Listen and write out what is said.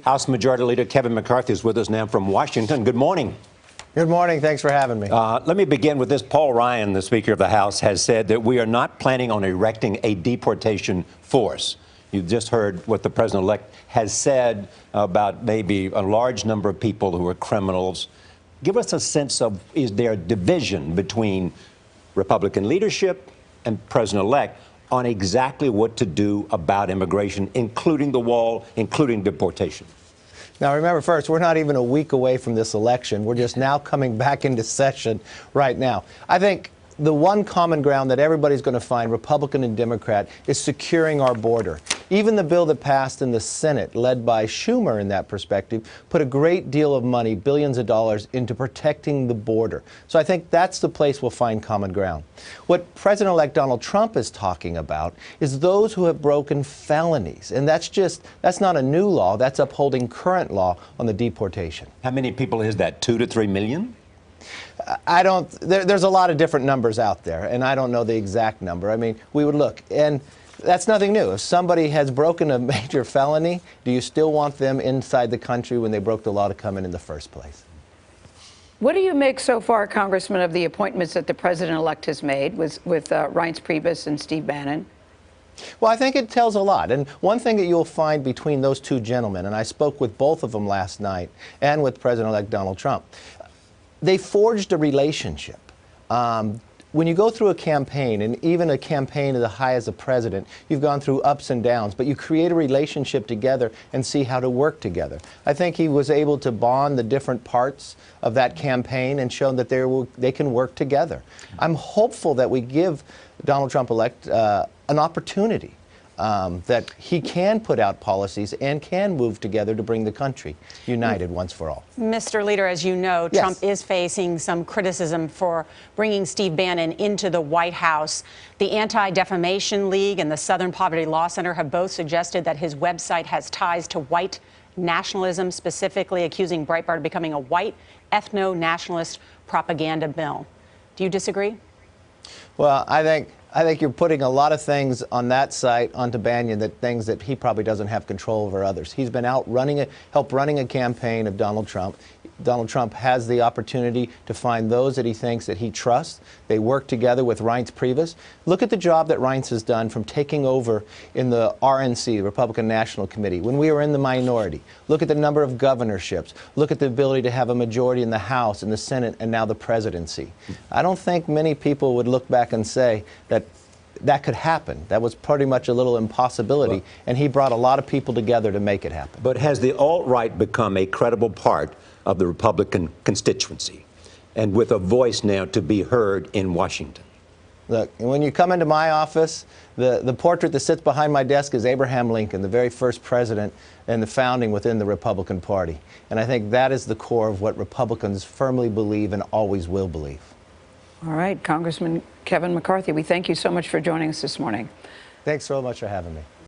House Majority Leader Kevin McCarthy is with us now from Washington. Good morning. Good morning. Thanks for having me. Let me begin with this. Paul Ryan, the Speaker of the House, has said that we are not planning on erecting a deportation force. You've just heard what the president-elect has said about maybe a large number of people who are criminals. Give us a sense of, is there a division between Republican leadership and president-elect on exactly what to do about immigration, including the wall, including deportation? Now, remember, first, we're not even a week away from this election. We're just now coming back into session right now. I think the one common ground that everybody's going to find, Republican and Democrat, is securing our border. Even the bill that passed in the Senate, led by Schumer in that perspective, put a great deal of money, billions of dollars, into protecting the border. So I think that's the place we'll find common ground. What President-elect Donald Trump is talking about is those who have broken felonies. And that's not a new law. That's upholding current law on the deportation. How many people is that, 2 to 3 million? There's a lot of different numbers out there, and I don't know the exact number. I mean, we would look, and that's nothing new. If somebody has broken a major felony, do you still want them inside the country when they broke the law to come in the first place? What do you make so far, Congressman, of the appointments that the president-elect has made with Reince Priebus and Steve Bannon? Well, I think it tells a lot. And one thing that you'll find between those two gentlemen, and I spoke with both of them last night, and with President-elect Donald Trump, they forged a relationship. When you go through a campaign, and even a campaign as high as a president, you've gone through ups and downs, but you create a relationship together and see how to work together. I think he was able to bond the different parts of that campaign and show that they can work together. I'm hopeful that we give Donald Trump-elect an opportunity that he can put out policies and can move together to bring the country united once for all. Mr. Leader, as you know, Yes. Trump is facing some criticism for bringing Steve Bannon into the White House. The Anti-Defamation League and the Southern Poverty Law Center have both suggested that his website has ties to white nationalism, specifically accusing Breitbart of becoming a white ethno-nationalist propaganda mill. Do you disagree? Well, I think you're putting a lot of things on that site onto Bannon, things that he probably doesn't have control over others. He's been out help running a campaign of Donald Trump. Donald Trump has the opportunity to find those that he thinks that he trusts. They work together with Reince Priebus. Look at the job that Reince has done from taking over in the RNC, Republican National Committee, when we were in the minority. Look at the number of governorships. Look at the ability to have a majority in the House, in the Senate, and now the presidency. I don't think many people would look back and say that could happen. That was pretty much a little impossibility, and he brought a lot of people together to make it happen. But has the alt-right become a credible part of the Republican constituency, and with a voice now to be heard in Washington? Look, when you come into my office, the portrait that sits behind my desk is Abraham Lincoln, the very first president and the founding within the Republican Party. And I think that is the core of what Republicans firmly believe and always will believe. All right, Congressman Kevin McCarthy, we thank you so much for joining us this morning. Thanks so much for having me.